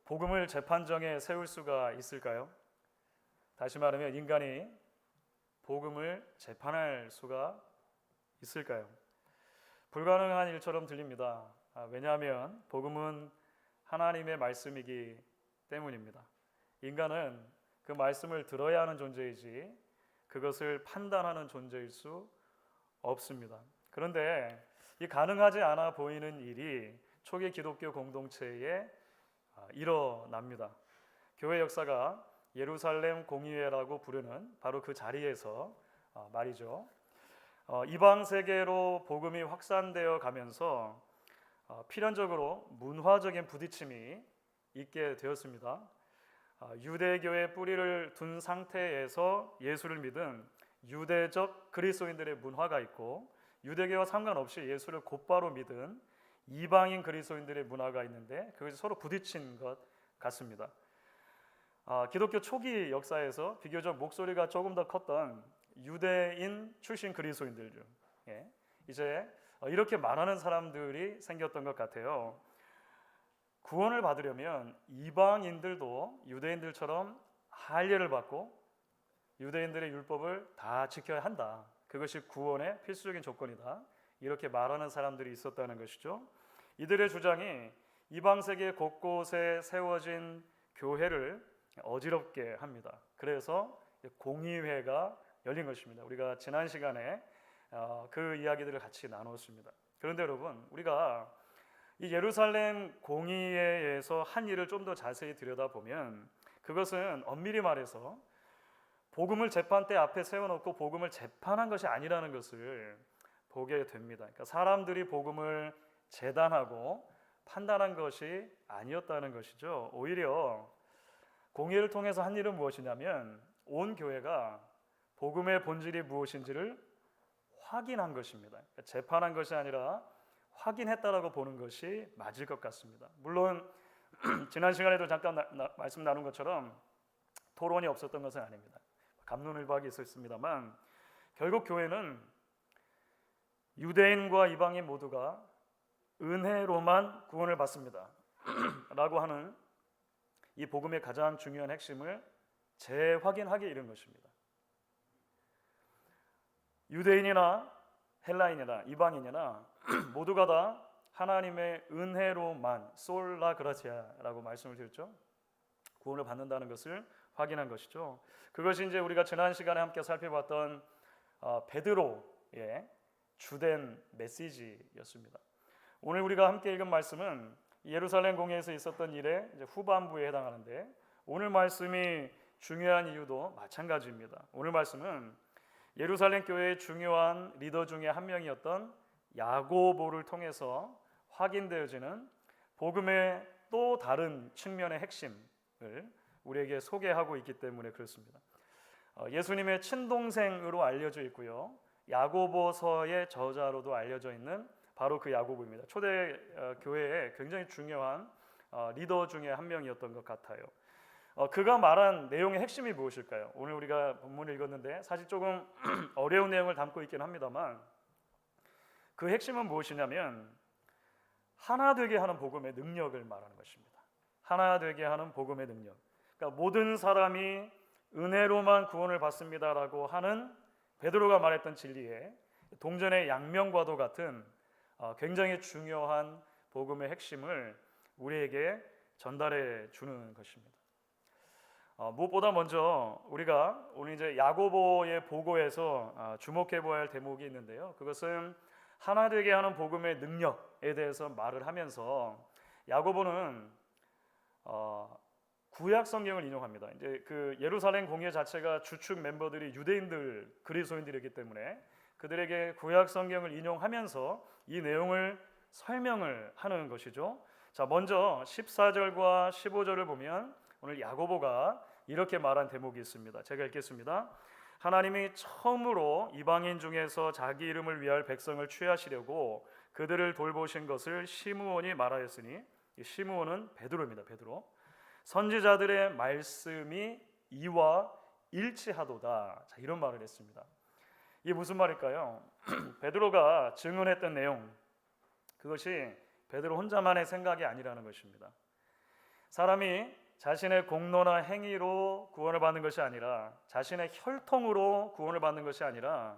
복음을 재판정에 세울 수가 있을까요? 다시 말하면 인간이 복음을 재판할 수가 있을까요? 불가능한 일처럼 들립니다. 왜냐하면 복음은 하나님의 말씀이기 때문입니다. 인간은 그 말씀을 들어야 하는 존재이지 그것을 판단하는 존재일 수 없습니다. 그런데 이 가능하지 않아 보이는 일이 초기 기독교 공동체에 일어납니다. 교회 역사가 예루살렘 공의회라고 부르는 바로 그 자리에서 말이죠. 이방 세계로 복음이 확산되어 가면서 필연적으로 문화적인 부딪힘이 있게 되었습니다. 유대교의 뿌리를 둔 상태에서 예수를 믿은 유대적 그리스도인들의 문화가 있고 유대교와 상관없이 예수를 곧바로 믿은 이방인 그리스도인들의 문화가 있는데 그것이 서로 부딪힌 것 같습니다. 기독교 초기 역사에서 비교적 목소리가 조금 더 컸던 유대인 출신 그리스도인들 중 이제 이렇게 말하는 사람들이 생겼던 것 같아요. 구원을 받으려면 이방인들도 유대인들처럼 할례를 받고 유대인들의 율법을 다 지켜야 한다. 그것이 구원의 필수적인 조건이다. 이렇게 말하는 사람들이 있었다는 것이죠. 이들의 주장이 이방 세계 곳곳에 세워진 교회를 어지럽게 합니다. 그래서 공의회가 열린 것입니다. 우리가 지난 시간에 그 이야기들을 같이 나눴습니다. 그런데 여러분, 우리가 이 예루살렘 공의회에서 한 일을 좀 더 자세히 들여다보면 그것은 엄밀히 말해서 복음을 재판대 앞에 세워놓고 복음을 재판한 것이 아니라는 것을 보게 됩니다. 그러니까 사람들이 복음을 재단하고 판단한 것이 아니었다는 것이죠. 오히려 공의를 통해서 한 일은 무엇이냐면 온 교회가 복음의 본질이 무엇인지를 확인한 것입니다. 그러니까 재판한 것이 아니라 확인했다라고 보는 것이 맞을 것 같습니다. 물론 지난 시간에도 잠깐 말씀 나눈 것처럼 토론이 없었던 것은 아닙니다. 갑론을박이 있었습니다만 결국 교회는 유대인과 이방인 모두가 은혜로만 구원을 받습니다 라고 하는 이 복음의 가장 중요한 핵심을 재확인하게 이른 것입니다. 유대인이나 헬라인이나 이방인이나 모두가 다 하나님의 은혜로만 솔라 그라티아라고 말씀을 드렸죠. 구원을 받는다는 것을 확인한 것이죠. 그것이 이제 우리가 지난 시간에 함께 살펴봤던 베드로의 주된 메시지였습니다. 오늘 우리가 함께 읽은 말씀은 예루살렘 공회에서 있었던 일의 이제 후반부에 해당하는데 오늘 말씀이 중요한 이유도 마찬가지입니다. 오늘 말씀은 예루살렘 교회의 중요한 리더 중에 한 명이었던 야고보를 통해서 확인되어지는 복음의 또 다른 측면의 핵심을 우리에게 소개하고 있기 때문에 그렇습니다. 예수님의 친동생으로 알려져 있고요. 야고보서의 저자로도 알려져 있는 바로 그 야고보입니다. 초대 교회의 굉장히 중요한 리더 중에 한 명이었던 것 같아요. 그가 말한 내용의 핵심이 무엇일까요? 오늘 우리가 본문을 읽었는데 사실 조금 어려운 내용을 담고 있긴 합니다만 그 핵심은 무엇이냐면 하나 되게 하는 복음의 능력을 말하는 것입니다. 하나 되게 하는 복음의 능력. 그러니까 모든 사람이 은혜로만 구원을 받습니다라고 하는 베드로가 말했던 진리에 동전의 양면과도 같은 굉장히 중요한 복음의 핵심을 우리에게 전달해 주는 것입니다. 무엇보다 먼저 우리가 오늘 이제 야고보의 보고에서 주목해 보아야 할 대목이 있는데요. 그것은 하나 되게 하는 복음의 능력에 대해서 말을 하면서 야고보는 구약 성경을 인용합니다. 이제 그 예루살렘 공회 자체가 주축 멤버들이 유대인들, 그리스도인들이기 때문에 그들에게 구약 성경을 인용하면서 이 내용을 설명을 하는 것이죠. 자, 먼저 14절과 15절을 보면 오늘 야고보가 이렇게 말한 대목이 있습니다. 제가 읽겠습니다. 하나님이 처음으로 이방인 중에서 자기 이름을 위할 백성을 취하시려고 그들을 돌보신 것을 시므온이 말하였으니 이 시므온은 베드로입니다. 베드로. 선지자들의 말씀이 이와 일치하도다. 자, 이런 말을 했습니다. 이게 무슨 말일까요? 베드로가 증언했던 내용, 그것이 베드로 혼자만의 생각이 아니라는 것입니다. 사람이 자신의 공로나 행위로 구원을 받는 것이 아니라, 자신의 혈통으로 구원을 받는 것이 아니라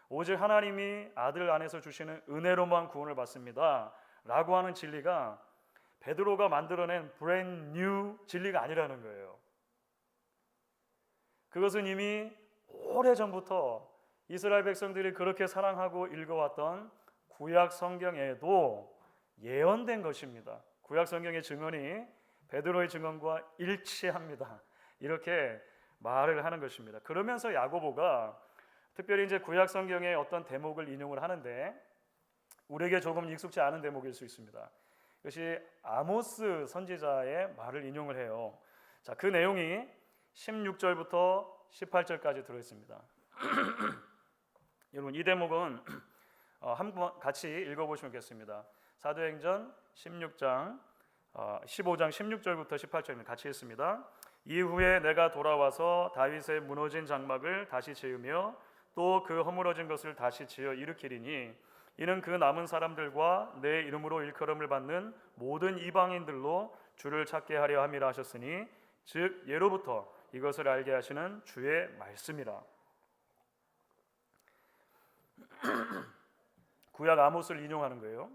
오직 하나님이 아들 안에서 주시는 은혜로만 구원을 받습니다 라고 하는 진리가 베드로가 만들어낸 브랜드 뉴 진리가 아니라는 거예요. 그것은 이미 오래전부터 이스라엘 백성들이 그렇게 사랑하고 읽어왔던 구약 성경에도 예언된 것입니다. 구약 성경의 증언이 베드로의 증언과 일치합니다. 이렇게 말을 하는 것입니다. 그러면서 야고보가 특별히 이제 구약 성경의 어떤 대목을 인용을 하는데 우리에게 조금 익숙지 않은 대목일 수 있습니다. 그것이 아모스 선지자의 말을 인용을 해요. 자, 그 내용이 16절부터 18절까지 들어 있습니다. 여러분 이 대목은 한번 같이 읽어보시면 좋겠습니다. 사도행전 15장 16절부터 18절입니다. 같이 읽습니다. 이후에 내가 돌아와서 다윗의 무너진 장막을 다시 지으며 또 그 허물어진 것을 다시 지어 일으키리니 이는 그 남은 사람들과 내 이름으로 일컬음을 받는 모든 이방인들로 주를 찾게 하려 함이라 하셨으니 즉 예로부터 이것을 알게 하시는 주의 말씀이라. 구약 아모스를 인용하는 거예요.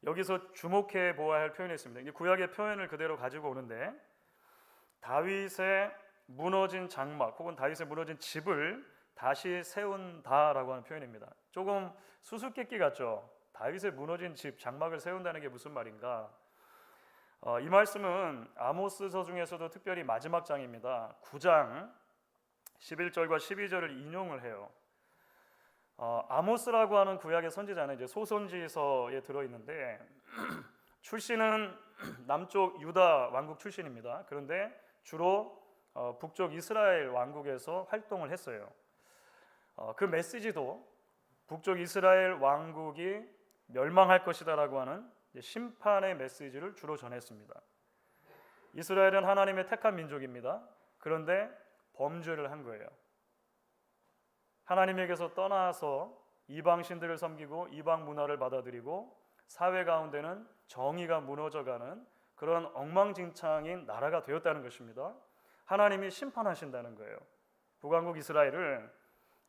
여기서 주목해 보아야 할 표현이 있습니다. 구약의 표현을 그대로 가지고 오는데 다윗의 무너진 장막 혹은 다윗의 무너진 집을 다시 세운다라고 하는 표현입니다. 조금 수수께끼 같죠? 다윗의 무너진 집, 장막을 세운다는 게 무슨 말인가? 이 말씀은 아모스서 중에서도 특별히 마지막 장입니다. 9장 11절과 12절을 인용을 해요. 아모스라고 하는 구약의 선지자는 이제 소선지서에 들어 있는데 출신은 남쪽 유다 왕국 출신입니다. 그런데 주로 북쪽 이스라엘 왕국에서 활동을 했어요. 그 메시지도 북쪽 이스라엘 왕국이 멸망할 것이다라고 하는 심판의 메시지를 주로 전했습니다. 이스라엘은 하나님의 택한 민족입니다. 그런데 범죄를 한 거예요. 하나님에게서 떠나서 이방 신들을 섬기고 이방 문화를 받아들이고 사회 가운데는 정의가 무너져가는 그런 엉망진창인 나라가 되었다는 것입니다. 하나님이 심판하신다는 거예요. 북왕국 이스라엘을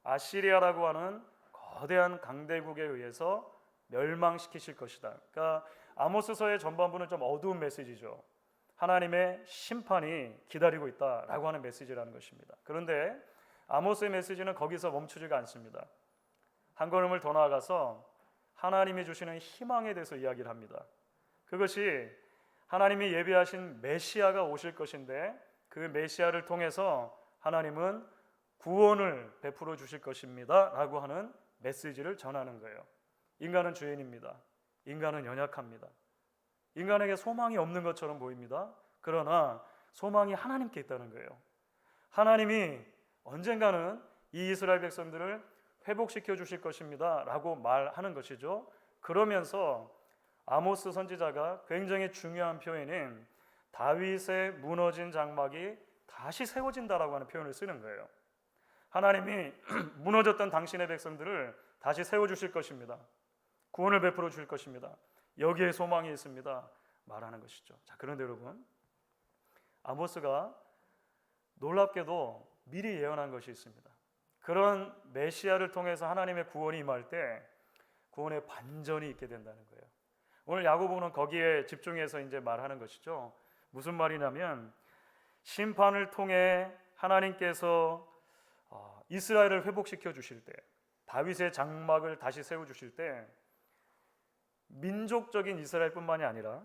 아시리아라고 하는 거대한 강대국에 의해서 멸망시키실 것이다. 그러니까 아모스서의 전반부는 좀 어두운 메시지죠. 하나님의 심판이 기다리고 있다라고 하는 메시지라는 것입니다. 그런데 아모스의 메시지는 거기서 멈추지가 않습니다. 한 걸음을 더 나아가서 하나님이 주시는 희망에 대해서 이야기를 합니다. 그것이 하나님이 예비하신 메시아가 오실 것인데 그 메시아를 통해서 하나님은 구원을 베풀어 주실 것입니다 라고 하는 메시지를 전하는 거예요. 인간은 죄인입니다. 인간은 연약합니다. 인간에게 소망이 없는 것처럼 보입니다. 그러나 소망이 하나님께 있다는 거예요. 하나님이 언젠가는 이 이스라엘 백성들을 회복시켜 주실 것입니다 라고 말하는 것이죠. 그러면서 아모스 선지자가 굉장히 중요한 표현인 다윗의 무너진 장막이 다시 세워진다라고 하는 표현을 쓰는 거예요. 하나님이 무너졌던 당신의 백성들을 다시 세워주실 것입니다. 구원을 베풀어 주실 것입니다. 여기에 소망이 있습니다 말하는 것이죠. 자, 그런데 여러분 아모스가 놀랍게도 미리 예언한 것이 있습니다. 그런 메시아를 통해서 하나님의 구원이 임할 때 구원의 반전이 있게 된다는 거예요. 오늘 야고보는 거기에 집중해서 이제 말하는 것이죠. 무슨 말이냐면 심판을 통해 하나님께서 이스라엘을 회복시켜 주실 때, 다윗의 장막을 다시 세워 주실 때 민족적인 이스라엘뿐만이 아니라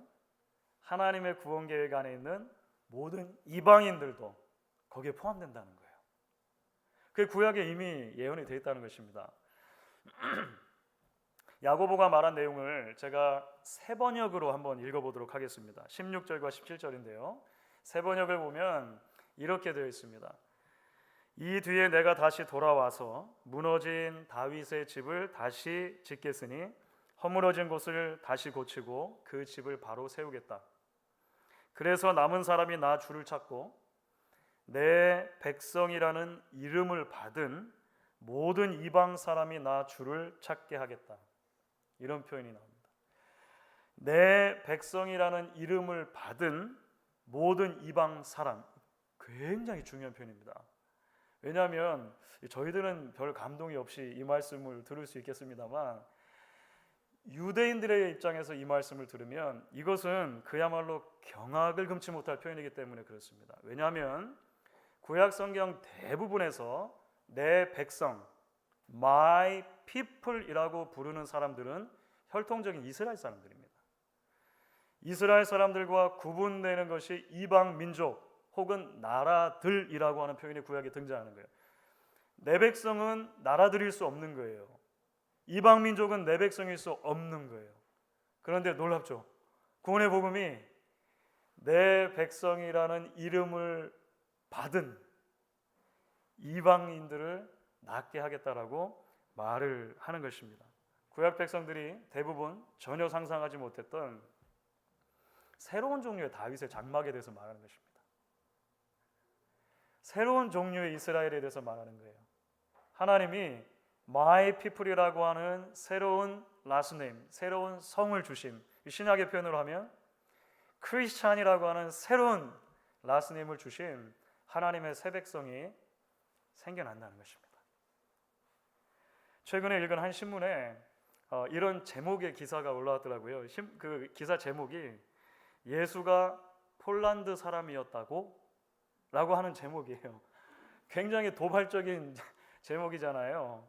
하나님의 구원 계획 안에 있는 모든 이방인들도 거기에 포함된다는 거예요. 그 구약에 이미 예언이 되어 있다는 것입니다. 야고보가 말한 내용을 제가 세 번역으로 한번 읽어보도록 하겠습니다. 16절과 17절인데요. 세 번역을 보면 이렇게 되어 있습니다. 이 뒤에 내가 다시 돌아와서 무너진 다윗의 집을 다시 짓겠으니 허물어진 곳을 다시 고치고 그 집을 바로 세우겠다. 그래서 남은 사람이 나 주를 찾고 내 백성이라는 이름을 받은 모든 이방 사람이 나 주를 찾게 하겠다. 이런 표현이 나옵니다. 내 백성이라는 이름을 받은 모든 이방 사람, 굉장히 중요한 표현입니다. 왜냐하면 저희들은 별 감동이 없이 이 말씀을 들을 수 있겠습니다만 유대인들의 입장에서 이 말씀을 들으면 이것은 그야말로 경악을 금치 못할 표현이기 때문에 그렇습니다. 왜냐하면 구약 성경 대부분에서 내 백성, my people이라고 부르는 사람들은 혈통적인 이스라엘 사람들입니다. 이스라엘 사람들과 구분되는 것이 이방 민족 혹은 나라들이라고 하는 표현이 구약에 등장하는 거예요. 내 백성은 나라들일 수 없는 거예요. 이방 민족은 내 백성일 수 없는 거예요. 그런데 놀랍죠. 구원의 복음이 내 백성이라는 이름을 받은 이방인들을 낫게 하겠다라고 말을 하는 것입니다. 구약 백성들이 대부분 전혀 상상하지 못했던 새로운 종류의 다윗의 장막에 대해서 말하는 것입니다. 새로운 종류의 이스라엘에 대해서 말하는 거예요. 하나님이 My people이라고 하는 새로운 라스네임, 새로운 성을 주심, 신약의 표현으로 하면 크리스찬이라고 하는 새로운 라스네임을 주신 하나님의 새 백성이 생겨난다는 것입니다. 최근에 읽은 한 신문에 이런 제목의 기사가 올라왔더라고요. 그 기사 제목이 예수가 폴란드 사람이었다고? 라고 하는 제목이에요. 굉장히 도발적인 제목이잖아요.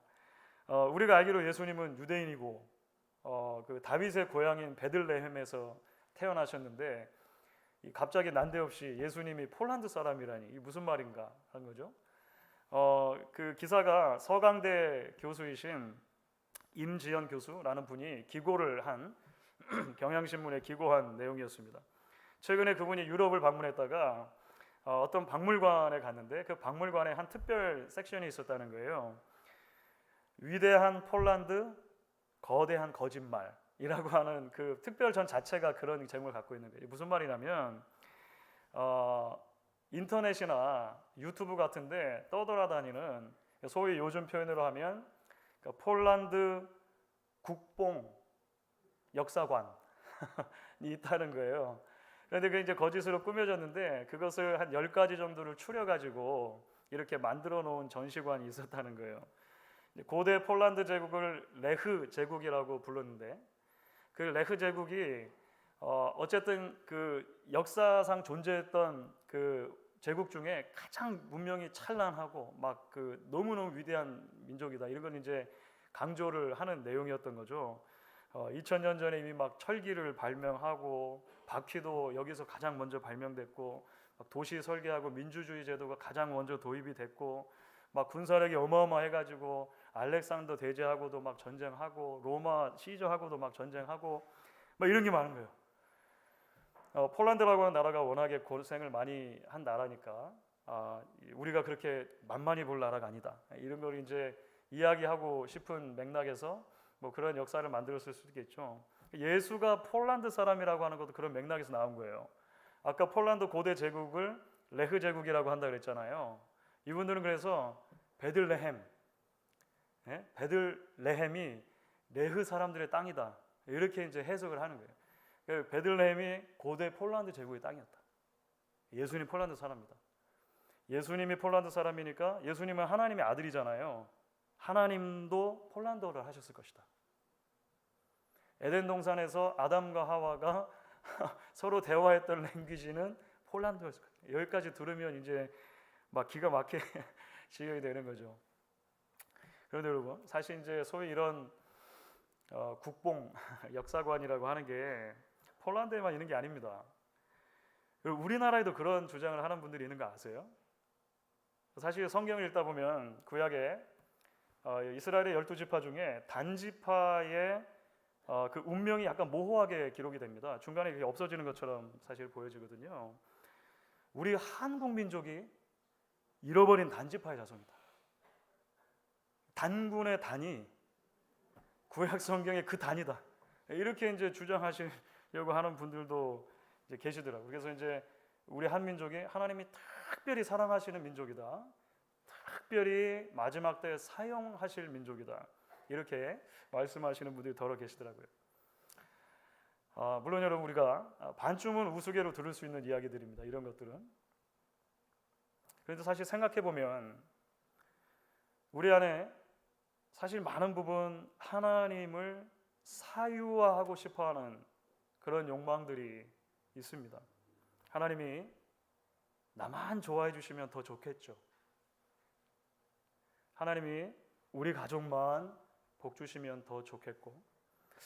우리가 알기로 예수님은 유대인이고 그 다윗의 고향인 베들레헴에서 태어나셨는데 갑자기 난데없이 예수님이 폴란드 사람이라니 이게 무슨 말인가 하는 거죠. 그 기사가 서강대 교수이신 임지연 교수라는 분이 기고를 한 경향신문에 기고한 내용이었습니다. 최근에 그분이 유럽을 방문했다가 어떤 박물관에 갔는데 그 박물관에 한 특별 섹션이 있었다는 거예요. 위대한 폴란드, 거대한 거짓말이라고 하는 그 특별전 자체가 그런 제목을 갖고 있는 거예요. 무슨 말이냐면 인터넷이나 유튜브 같은데 떠돌아다니는 소위 요즘 표현으로 하면 폴란드 국뽕 역사관이 있다는 거예요. 그런데 그게 이제 거짓으로 꾸며졌는데 그것을 한 10가지 정도를 추려가지고 이렇게 만들어 놓은 전시관이 있었다는 거예요. 고대 폴란드 제국을 레흐 제국이라고 불렀는데 그 레흐 제국이 어쨌든 그 역사상 존재했던 그 제국 중에 가장 문명이 찬란하고 막 그 너무너무 위대한 민족이다 이런 건 이제 강조를 하는 내용이었던 거죠. 2000년 전에 이미 막 철기를 발명하고 바퀴도 여기서 가장 먼저 발명됐고 도시 설계하고 민주주의 제도가 가장 먼저 도입이 됐고 막 군사력이 어마어마해가지고 알렉산더 대제하고도 막 전쟁하고 로마 시저하고도 막 전쟁하고 막 이런 게 많은 거예요. 폴란드라고 하는 나라가 워낙에 고생을 많이 한 나라니까 우리가 그렇게 만만히 볼 나라가 아니다 이런 걸 이제 이야기하고 싶은 맥락에서 뭐 그런 역사를 만들었을 수도 있겠죠. 예수가 폴란드 사람이라고 하는 것도 그런 맥락에서 나온 거예요. 아까 폴란드 고대 제국을 레흐 제국이라고 한다 그랬잖아요. 이분들은 그래서 베들레헴, 베들레헴이 레흐 사람들의 땅이다 이렇게 이제 해석을 하는 거예요. 베들레헴이 고대 폴란드 제국의 땅이었다. 예수님 폴란드 사람이다. 예수님이 폴란드 사람이니까 예수님은 하나님의 아들이잖아요. 하나님도 폴란드어를 하셨을 것이다. 에덴 동산에서 아담과 하와가 서로 대화했던 랭귀지는 폴란드였을 거예요. 여기까지 들으면 이제 막 기가 막히게 되는 거죠. 그런데 여러분, 사실 이제 소위 이런 국뽕 역사관이라고 하는 게 폴란드에만 있는 게 아닙니다. 우리나라에도 그런 주장을 하는 분들이 있는 거 아세요? 사실 성경을 읽다 보면 구약에 이스라엘의 12지파 중에 단지파의 그 운명이 약간 모호하게 기록이 됩니다. 중간에 그게 없어지는 것처럼 사실 보여지거든요. 우리 한국 민족이 잃어버린 단지파의 자손이다. 단군의 단이 구약 성경의 그 단이다. 이렇게 이제 주장하시려고 하는 분들도 이제 계시더라고요. 그래서 이제 우리 한민족이 하나님이 특별히 사랑하시는 민족이다. 특별히 마지막 때에 사용하실 민족이다. 이렇게 말씀하시는 분들이 더러 계시더라고요. 물론 여러분 우리가 반쯤은 우스개로 들을 수 있는 이야기들입니다. 이런 것들은. 그래도 사실 생각해 보면 우리 안에 사실 많은 부분 하나님을 사유화하고 싶어하는 그런 욕망들이 있습니다. 하나님이 나만 좋아해 주시면 더 좋겠죠. 하나님이 우리 가족만 복 주시면 더 좋겠고,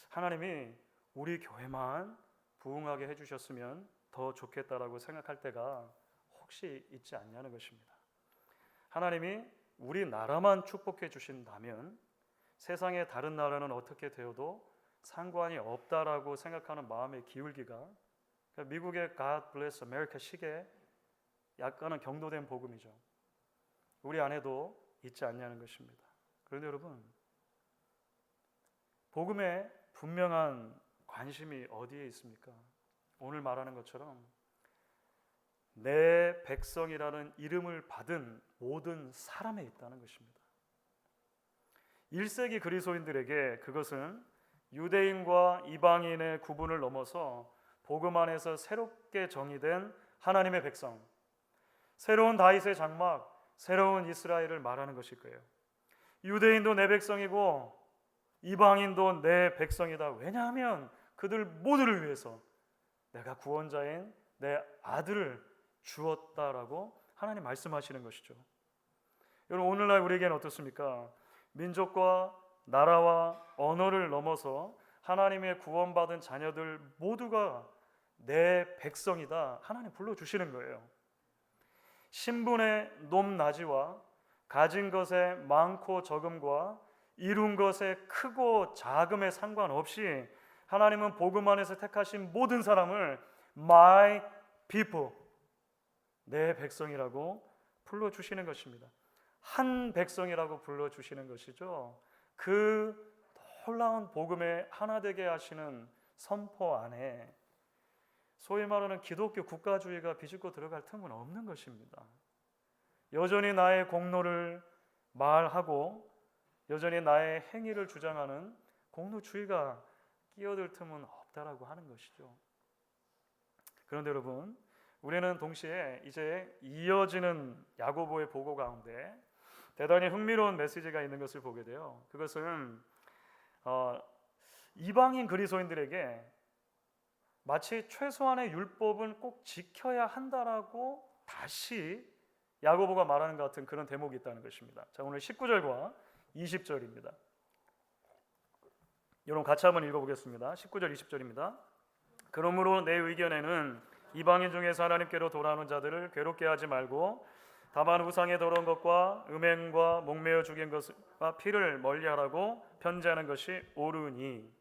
하나님이 우리 교회만 부흥하게 해주셨으면 더 좋겠다라고 생각할 때가 혹시 있지 않냐는 것입니다. 하나님이 우리 나라만 축복해 주신다면 세상의 다른 나라는 어떻게 되어도 상관이 없다라고 생각하는 마음의 기울기가, 그러니까 미국의 God Bless America 식의 약간은 경도된 복음이죠. 우리 안에도 있지 않냐는 것입니다. 그런데 여러분, 복음에 분명한 관심이 어디에 있습니까? 오늘 말하는 것처럼 내 백성이라는 이름을 받은 모든 사람에 있다는 것입니다. 1세기 그리스도인들에게 그것은 유대인과 이방인의 구분을 넘어서 복음 안에서 새롭게 정의된 하나님의 백성, 새로운 다윗의 장막, 새로운 이스라엘을 말하는 것일 거예요. 유대인도 내 백성이고 이방인도 내 백성이다. 왜냐하면 그들 모두를 위해서 내가 구원자인 내 아들을 주었다라고 하나님 말씀하시는 것이죠. 여러분, 오늘날 우리에게는 어떻습니까? 민족과 나라와 언어를 넘어서 하나님의 구원받은 자녀들 모두가 내 백성이다. 하나님 불러주시는 거예요. 신분의 높낮이와 가진 것의 많고 적음과 이룬 것의 크고 작음에 상관없이 하나님은 복음 안에서 택하신 모든 사람을 My people, 내 백성이라고 불러주시는 것입니다. 한 백성이라고 불러주시는 것이죠. 그 놀라운 복음에 하나 되게 하시는 선포 안에 소위 말하는 기독교 국가주의가 비집고 들어갈 틈은 없는 것입니다. 여전히 나의 공로를 말하고 여전히 나의 행위를 주장하는 공로주의가 끼어들 틈은 없다라고 하는 것이죠. 그런데 여러분, 우리는 동시에 이제 이어지는 야고보의 보고 가운데 대단히 흥미로운 메시지가 있는 것을 보게 돼요. 그것은 이방인 그리스도인들에게 마치 최소한의 율법은 꼭 지켜야 한다라고 다시 야고보가 말하는 것 같은 그런 대목이 있다는 것입니다. 자, 오늘 19절과 20절입니다. 여러분 같이 한번 읽어보겠습니다. 19절 20절입니다. 그러므로 내 의견에는 이방인 중에서 하나님께로 돌아오는 자들을 괴롭게 하지 말고 다만 우상의 더러운 것과 음행과 목매어 죽인 것과 피를 멀리하라고 편지하는 것이 옳으니.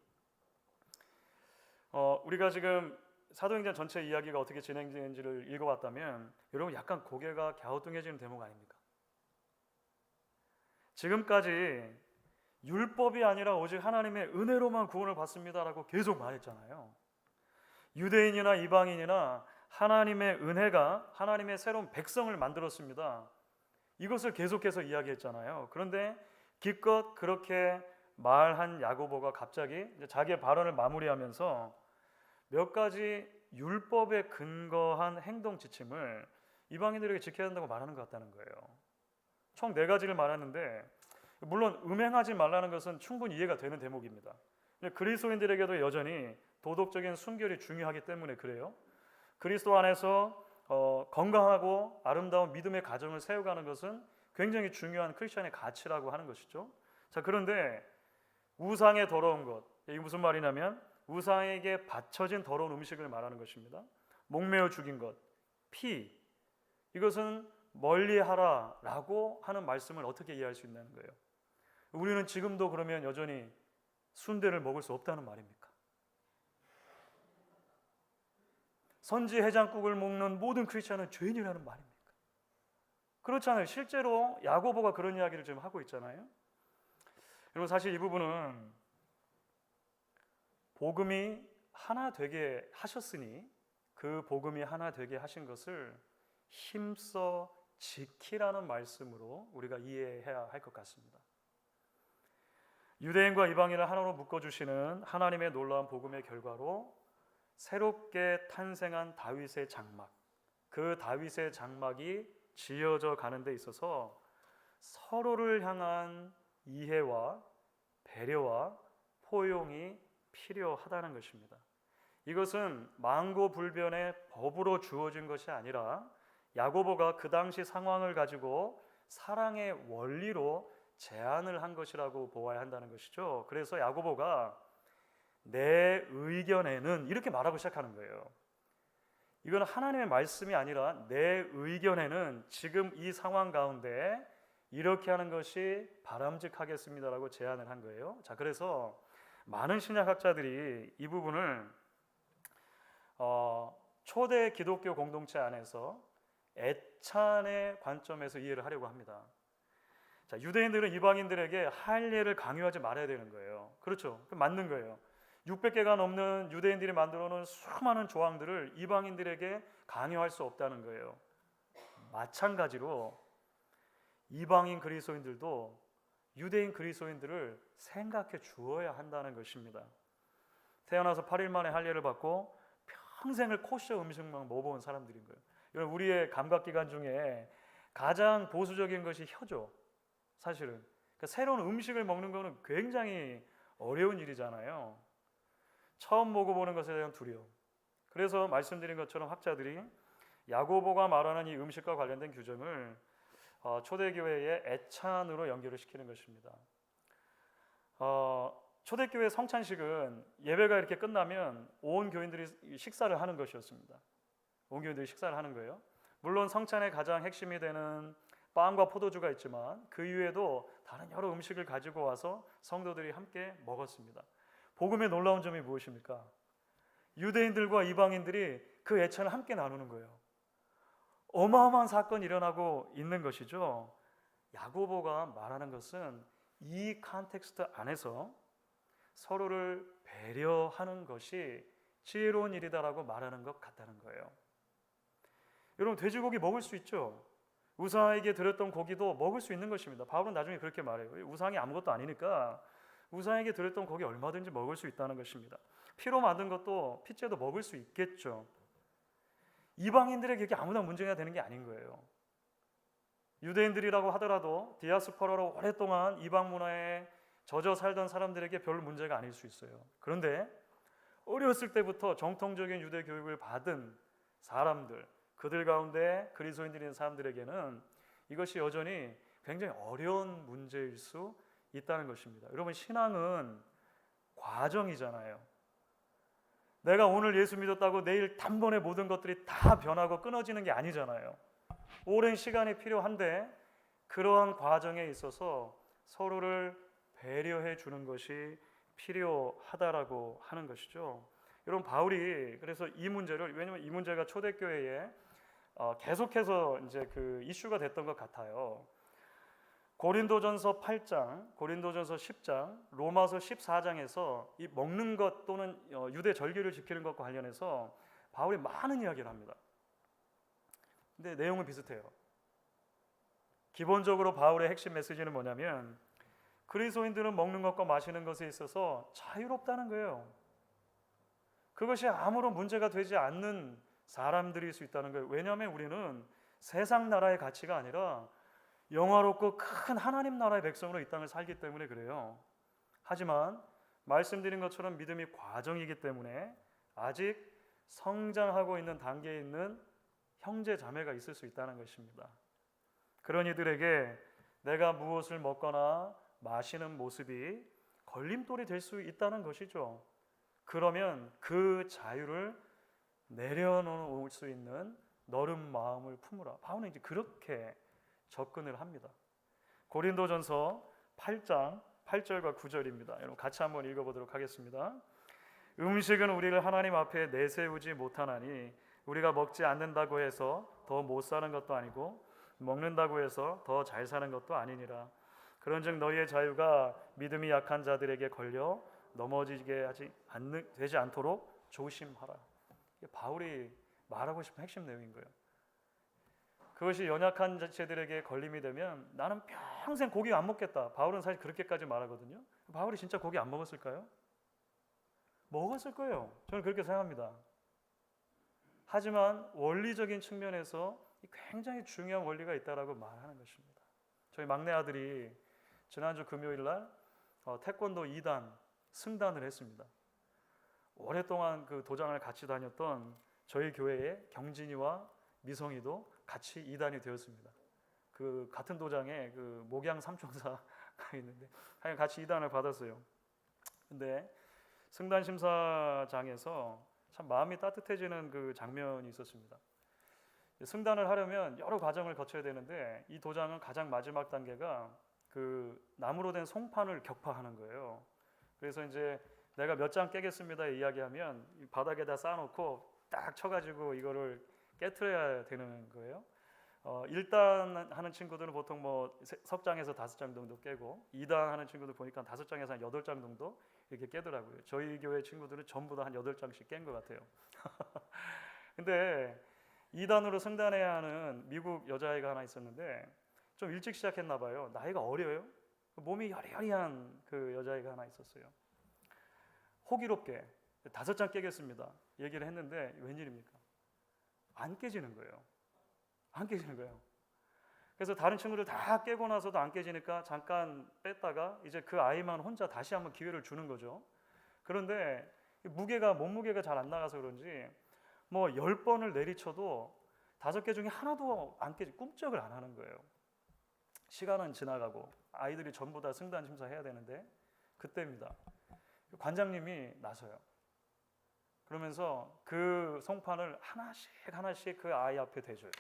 우리가 지금 사도행전 전체 이야기가 어떻게 진행되는지를 읽어봤다면 여러분 약간 고개가 갸우뚱해지는 대목 아닙니까? 지금까지 율법이 아니라 오직 하나님의 은혜로만 구원을 받습니다라고 계속 말했잖아요. 유대인이나 이방인이나 하나님의 은혜가 하나님의 새로운 백성을 만들었습니다. 이것을 계속해서 이야기했잖아요. 그런데 기껏 그렇게 말한 야고보가 갑자기 자기의 발언을 마무리하면서 몇 가지 율법에 근거한 행동 지침을 이방인들에게 지켜야 한다고 말하는 것 같다는 거예요. 총 4가지를 말하는데 물론 음행하지 말라는 것은 충분히 이해가 되는 대목입니다. 그리스도인들에게도 여전히 도덕적인 순결이 중요하기 때문에 그래요. 그리스도 안에서 건강하고 아름다운 믿음의 가정을 세워가는 것은 굉장히 중요한 크리스천의 가치라고 하는 것이죠. 자, 그런데 우상의 더러운 것, 이게 무슨 말이냐면 우상에게 바쳐진 더러운 음식을 말하는 것입니다. 목매어 죽인 것, 피, 이것은 멀리하라라고 하는 말씀을 어떻게 이해할 수 있는 거예요? 우리는 지금도 그러면 여전히 순대를 먹을 수 없다는 말입니까? 선지 해장국을 먹는 모든 크리스천은 죄인이라는 말입니까? 그렇잖아요. 실제로 야고보가 그런 이야기를 지금 하고 있잖아요. 여러분 사실 이 부분은 복음이 하나 되게 하셨으니 그 복음이 하나 되게 하신 것을 힘써 지키라는 말씀으로 우리가 이해해야 할 것 같습니다. 유대인과 이방인을 하나로 묶어주시는 하나님의 놀라운 복음의 결과로 새롭게 탄생한 다윗의 장막, 그 다윗의 장막이 지어져 가는 데 있어서 서로를 향한 이해와 배려와 포용이 필요하다는 것입니다. 이것은 망고불변의 법으로 주어진 것이 아니라 야고보가 그 당시 상황을 가지고 사랑의 원리로 제안을 한 것이라고 보아야 한다는 것이죠. 그래서 야고보가 내 의견에는 이렇게 말하고 시작하는 거예요. 이건 하나님의 말씀이 아니라 내 의견에는 지금 이 상황 가운데 이렇게 하는 것이 바람직하겠습니다라고 제안을 한 거예요. 자, 그래서 많은 신약학자들이 이 부분을 초대 기독교 공동체 안에서 애찬의 관점에서 이해를 하려고 합니다. 자, 유대인들은 이방인들에게 할례를 강요하지 말아야 되는 거예요. 그렇죠? 맞는 거예요. 600개가 넘는 유대인들이 만들어 놓은 수많은 조항들을 이방인들에게 강요할 수 없다는 거예요. 마찬가지로 이방인 그리스도인들도 유대인 그리스도인들을 생각해 주어야 한다는 것입니다. 태어나서 8일 만에 할례를 받고 평생을 코시어 음식만 먹어본 사람들인 거예요. 여러분, 우리의 감각기관 중에 가장 보수적인 것이 혀죠. 사실은 그러니까 새로운 음식을 먹는 거는 굉장히 어려운 일이잖아요. 처음 먹어보는 것에 대한 두려움. 그래서 말씀드린 것처럼 학자들이 야고보가 말하는 이 음식과 관련된 규정을 초대교회의 애찬으로 연결을 시키는 것입니다. 초대교회 성찬식은 예배가 이렇게 끝나면 온 교인들이 식사를 하는 것이었습니다. 온 교인들이 식사를 하는 거예요. 물론 성찬의 가장 핵심이 되는 빵과 포도주가 있지만 그 이외에도 다른 여러 음식을 가지고 와서 성도들이 함께 먹었습니다. 복음의 놀라운 점이 무엇입니까? 유대인들과 이방인들이 그 애찬을 함께 나누는 거예요. 어마어마한 사건이 일어나고 있는 것이죠. 야고보가 말하는 것은 이 컨텍스트 안에서 서로를 배려하는 것이 지혜로운 일이다라고 말하는 것 같다는 거예요. 여러분, 돼지고기 먹을 수 있죠. 우상에게 드렸던 고기도 먹을 수 있는 것입니다. 바울은 나중에 그렇게 말해요. 우상이 아무것도 아니니까 우상에게 드렸던 고기 얼마든지 먹을 수 있다는 것입니다. 피로 만든 것도 피째도 먹을 수 있겠죠. 이방인들에게 그게 아무나 문제가 되는 게 아닌 거예요. 유대인들이라고 하더라도 디아스포라로 오랫동안 이방 문화에 젖어 살던 사람들에게 별 문제가 아닐 수 있어요. 그런데 어렸을 때부터 정통적인 유대 교육을 받은 사람들, 그들 가운데 그리스도인들이 있는 사람들에게는 이것이 여전히 굉장히 어려운 문제일 수 있다는 것입니다. 여러분, 신앙은 과정이잖아요. 내가 오늘 예수 믿었다고 내일 단번에 모든 것들이 다 변하고 끊어지는 게 아니잖아요. 오랜 시간이 필요한데 그러한 과정에 있어서 서로를 배려해 주는 것이 필요하다라고 하는 것이죠. 여러분, 바울이 그래서 이 문제를, 왜냐하면 이 문제가 초대교회에 계속해서 이제 그 이슈가 됐던 것 같아요. 고린도전서 8장, 고린도전서 10장, 로마서 14장에서 이 먹는 것 또는 유대 절기를 지키는 것과 관련해서 바울이 많은 이야기를 합니다. 근데 내용은 비슷해요. 기본적으로 바울의 핵심 메시지는 뭐냐면 그리스도인들은 먹는 것과 마시는 것에 있어서 자유롭다는 거예요. 그것이 아무런 문제가 되지 않는 사람들일 수 있다는 거예요. 왜냐하면 우리는 세상 나라의 가치가 아니라 영화롭고 큰 하나님 나라의 백성으로 이 땅을 살기 때문에 그래요. 하지만 말씀드린 것처럼 믿음이 과정이기 때문에 아직 성장하고 있는 단계에 있는 형제 자매가 있을 수 있다는 것입니다. 그런 이들에게 내가 무엇을 먹거나 마시는 모습이 걸림돌이 될 수 있다는 것이죠. 그러면 그 자유를 내려놓을 수 있는 너른 마음을 품으라. 바울은 이제 그렇게 접근을 합니다. 고린도전서 8장 8절과 9절입니다. 여러분 같이 한번 읽어보도록 하겠습니다. 음식은 우리를 하나님 앞에 내세우지 못하나니 우리가 먹지 않는다고 해서 더 못 사는 것도 아니고 먹는다고 해서 더 잘 사는 것도 아니니라. 그런즉 너희의 자유가 믿음이 약한 자들에게 걸려 넘어지게 되지 않도록 조심하라. 이게 바울이 말하고 싶은 핵심 내용인 거예요. 그것이 연약한 자체들에게 걸림이 되면 나는 평생 고기 안 먹겠다. 바울은 사실 그렇게까지 말하거든요. 바울이 진짜 고기 안 먹었을까요? 먹었을 거예요. 저는 그렇게 생각합니다. 하지만 원리적인 측면에서 굉장히 중요한 원리가 있다라고 말하는 것입니다. 저희 막내 아들이 지난주 금요일 날 태권도 2단 승단을 했습니다. 오랫동안 그 도장을 같이 다녔던 저희 교회의 경진이와 미성이도 같이 2단이 되었습니다. 그 같은 도장에 그 목양 삼총사가 있는데 같이 2단을 받았어요. 근데 승단 심사장에서 참 마음이 따뜻해지는 그 장면이 있었습니다. 승단을 하려면 여러 과정을 거쳐야 되는데 이 도장은 가장 마지막 단계가 그 나무로 된 송판을 격파하는 거예요. 그래서 이제 내가 몇 장 깨겠습니다 이야기하면 바닥에다 쌓아놓고 딱 쳐가지고 이거를 깨트려야 되는 거예요. 1단 하는 친구들은 보통 뭐 석 장에서 5장 정도 깨고 2단 하는 친구들 보니까 5장에서 한 8장 정도 이렇게 깨더라고요. 저희 교회 친구들은 전부 다 한 8장씩 깬 것 같아요. 근데 2단으로 승단해야 하는 미국 여자아이가 하나 있었는데 좀 일찍 시작했나 봐요. 나이가 어려요. 몸이 여리여리한 그 여자아이가 하나 있었어요. 호기롭게 5장 깨겠습니다 얘기를 했는데 웬일입니까? 안 깨지는 거예요. 안 깨지는 거예요. 그래서 다른 친구들 다 깨고 나서도 안 깨지니까 잠깐 뺐다가 이제 그 아이만 혼자 다시 한번 기회를 주는 거죠. 그런데 몸무게가 잘 안 나가서 그런지 뭐 10번을 내리쳐도 5개 중에 하나도 안 깨지, 꿈쩍을 안 하는 거예요. 시간은 지나가고 아이들이 전부 다 승단 심사해야 되는데 그때입니다. 관장님이 나서요. 그러면서 그 송판을 하나씩 그 아이 앞에 대줘요.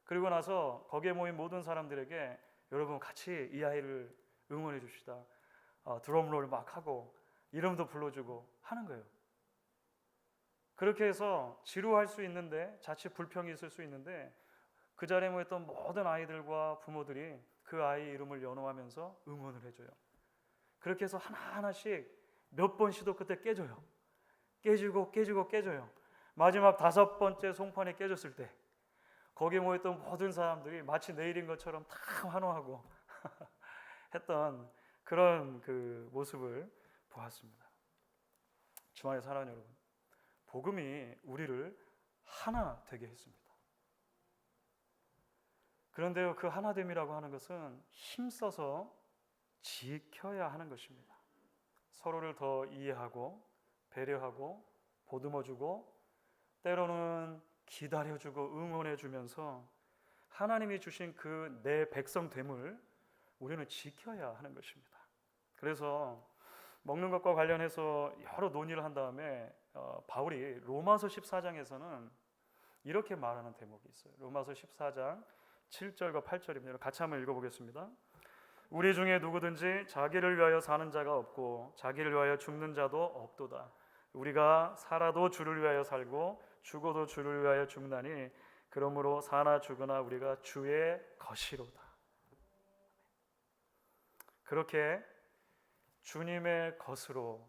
그리고 나서 거기에 모인 모든 사람들에게 여러분 같이 이 아이를 응원해 줍시다. 드럼롤 막 하고 이름도 불러주고 하는 거예요. 그렇게 해서 지루할 수 있는데 자칫 불평이 있을 수 있는데 그 자리에 모였던 모든 아이들과 부모들이 그 아이 이름을 연호하면서 응원을 해줘요. 그렇게 해서 하나하나씩 몇 번 시도 끝에 깨져요. 깨져요. 마지막 5번째 송판이 깨졌을 때 거기에 모였던 모든 사람들이 마치 내일인 것처럼 다 환호하고 했던 그런 그 모습을 보았습니다. 주말의 사랑하는 여러분, 복음이 우리를 하나 되게 했습니다. 그런데요, 그 하나됨이라고 하는 것은 힘써서 지켜야 하는 것입니다. 서로를 더 이해하고 배려하고 보듬어주고 때로는 기다려주고 응원해주면서 하나님이 주신 그 내 백성됨을 우리는 지켜야 하는 것입니다. 그래서 먹는 것과 관련해서 여러 논의를 한 다음에 바울이 로마서 14장에서는 이렇게 말하는 대목이 있어요. 로마서 14장 7절과 8절입니다. 같이 한번 읽어보겠습니다. 우리 중에 누구든지 자기를 위하여 사는 자가 없고 자기를 위하여 죽는 자도 없도다. 우리가 살아도 주를 위하여 살고 죽어도 주를 위하여 죽나니 그러므로 사나 죽으나 우리가 주의 것이로다. 그렇게 주님의 것으로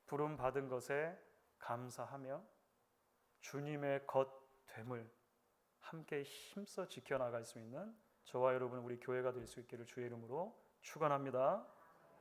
부름받은 것에 감사하며 주님의 것됨을 함께 힘써 지켜나갈 수 있는 저와 여러분 우리 교회가 될 수 있기를 주의 이름으로 축원합니다.